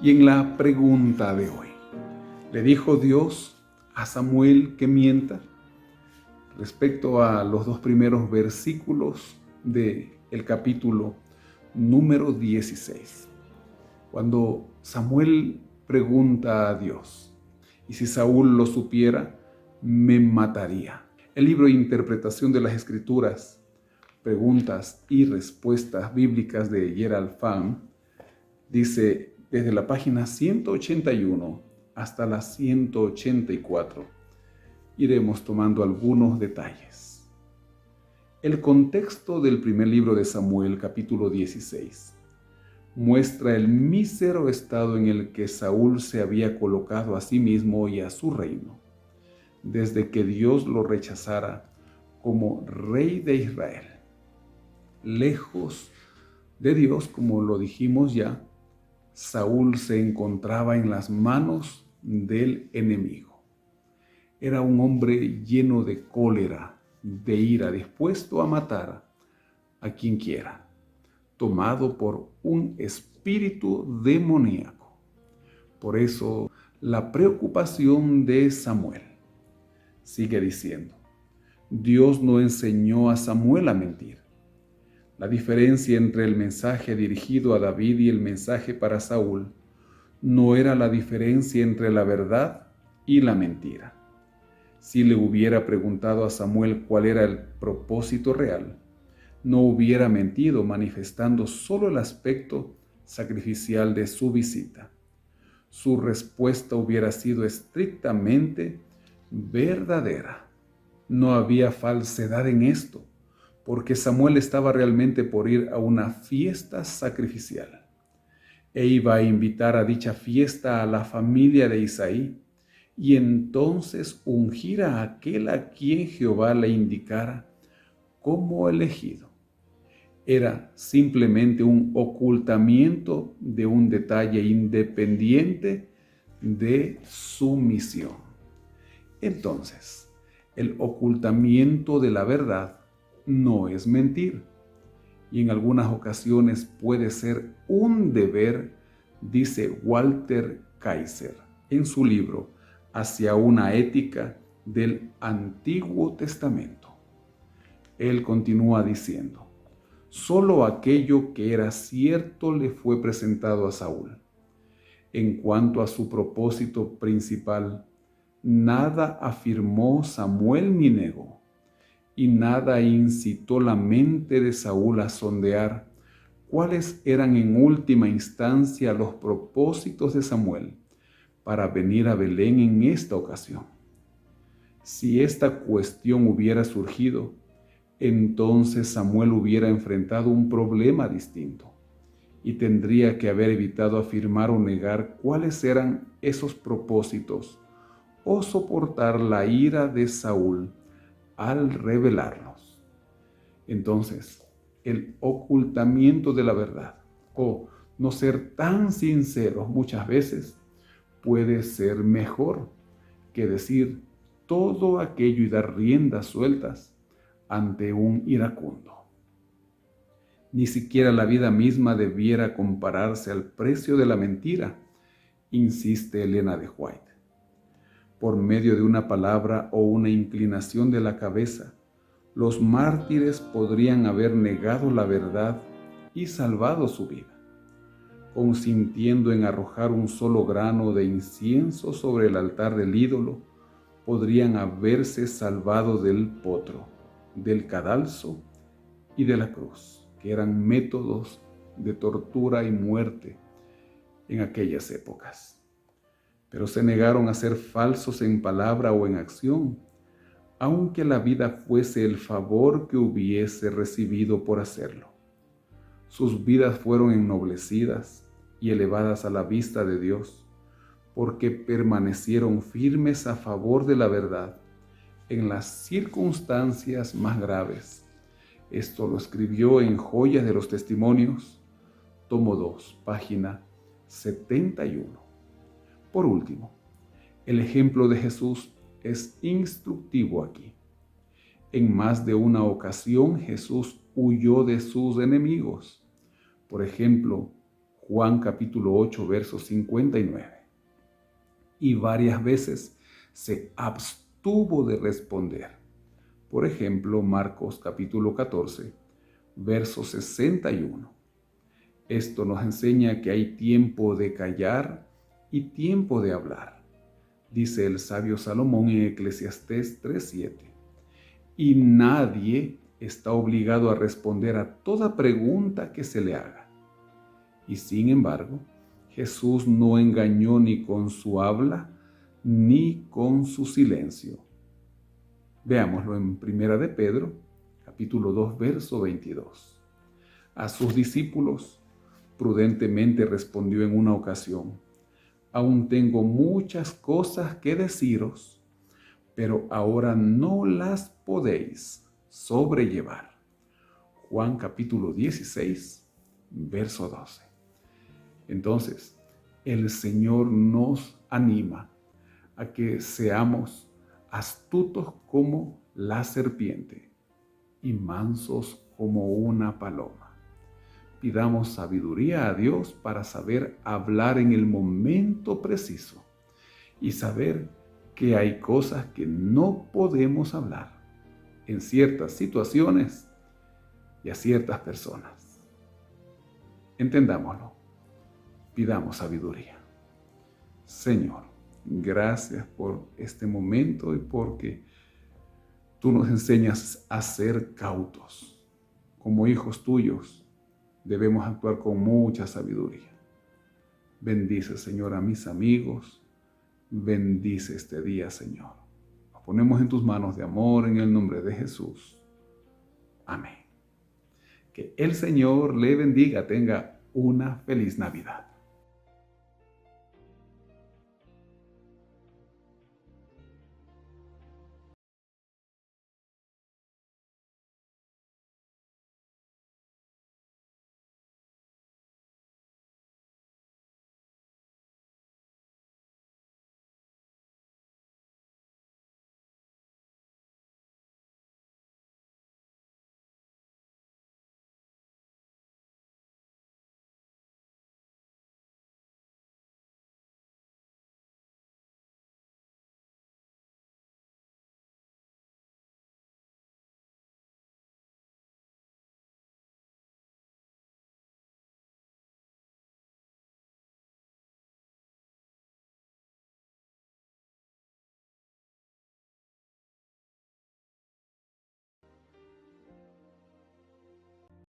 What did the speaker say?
Y en la pregunta de hoy, ¿le dijo Dios a Samuel que mienta? Respecto a los dos primeros versículos del capítulo número 16, cuando Samuel pregunta a Dios, y si Saúl lo supiera, me mataría. El libro Interpretación de las Escrituras, Preguntas y Respuestas Bíblicas de Gerald Fang, dice desde la página 181 hasta la 184, iremos tomando algunos detalles. El contexto del primer libro de Samuel, capítulo 16, muestra el mísero estado en el que Saúl se había colocado a sí mismo y a su reino, desde que Dios lo rechazara como rey de Israel. Lejos de Dios, como lo dijimos ya, Saúl se encontraba en las manos del enemigo. Era un hombre lleno de cólera, de ira, dispuesto a matar a quien quiera, tomado por un espíritu demoníaco. Por eso, la preocupación de Samuel. Sigue diciendo, Dios no enseñó a Samuel a mentir. La diferencia entre el mensaje dirigido a David y el mensaje para Saúl no era la diferencia entre la verdad y la mentira. Si le hubiera preguntado a Samuel cuál era el propósito real, no hubiera mentido manifestando solo el aspecto sacrificial de su visita. Su respuesta hubiera sido estrictamente verdadera. No había falsedad en esto, porque Samuel estaba realmente por ir a una fiesta sacrificial e iba a invitar a dicha fiesta a la familia de Isaí y entonces ungir a aquel a quien Jehová le indicara como elegido. Era simplemente un ocultamiento de un detalle independiente de su misión. Entonces, el ocultamiento de la verdad no es mentir, y en algunas ocasiones puede ser un deber, dice Walter Kaiser en su libro Hacia una ética del Antiguo Testamento. Él continúa diciendo, solo aquello que era cierto le fue presentado a Saúl. En cuanto a su propósito principal, nada afirmó Samuel ni negó, y nada incitó la mente de Saúl a sondear cuáles eran en última instancia los propósitos de Samuel para venir a Belén en esta ocasión. Si esta cuestión hubiera surgido, entonces Samuel hubiera enfrentado un problema distinto y tendría que haber evitado afirmar o negar cuáles eran esos propósitos o soportar la ira de Saúl al revelarlos. Entonces, el ocultamiento de la verdad o no ser tan sinceros muchas veces puede ser mejor que decir todo aquello y dar riendas sueltas ante un iracundo. Ni siquiera la vida misma debiera compararse al precio de la mentira, insiste Elena de White. Por medio de una palabra o una inclinación de la cabeza, los mártires podrían haber negado la verdad y salvado su vida, consintiendo en arrojar un solo grano de incienso sobre el altar del ídolo. Podrían haberse salvado del potro, del cadalso y de la cruz, que eran métodos de tortura y muerte en aquellas épocas. Pero se negaron a ser falsos en palabra o en acción, aunque la vida fuese el favor que hubiese recibido por hacerlo. Sus vidas fueron ennoblecidas y elevadas a la vista de Dios, porque permanecieron firmes a favor de la verdad en las circunstancias más graves. Esto lo escribió en Joyas de los Testimonios, tomo 2, página 71. Por último, el ejemplo de Jesús es instructivo aquí. En más de una ocasión Jesús huyó de sus enemigos. Por ejemplo, Juan capítulo 8, verso 59. Y varias veces se abstuvo de responder. Por ejemplo, Marcos capítulo 14, verso 61. Esto nos enseña que hay tiempo de callar y tiempo de hablar. Dice el sabio Salomón en Eclesiastés 3:7. Y nadie está obligado a responder a toda pregunta que se le haga. Y sin embargo, Jesús no engañó ni con su habla ni con su silencio. Veámoslo en Primera de Pedro, capítulo 2, verso 22. A sus discípulos prudentemente respondió en una ocasión: aún tengo muchas cosas que deciros, pero ahora no las podéis sobrellevar. Juan capítulo 16, verso 12. Entonces, el Señor nos anima a que seamos astutos como la serpiente y mansos como una paloma. Pidamos sabiduría a Dios para saber hablar en el momento preciso y saber que hay cosas que no podemos hablar en ciertas situaciones y a ciertas personas. Entendámoslo. Pidamos sabiduría. Señor, gracias por este momento y porque tú nos enseñas a ser cautos. Como hijos tuyos, debemos actuar con mucha sabiduría. Bendice, Señor, a mis amigos. Bendice este día, Señor. Nos ponemos en tus manos de amor en el nombre de Jesús. Amén. Que el Señor le bendiga. Tenga una feliz Navidad.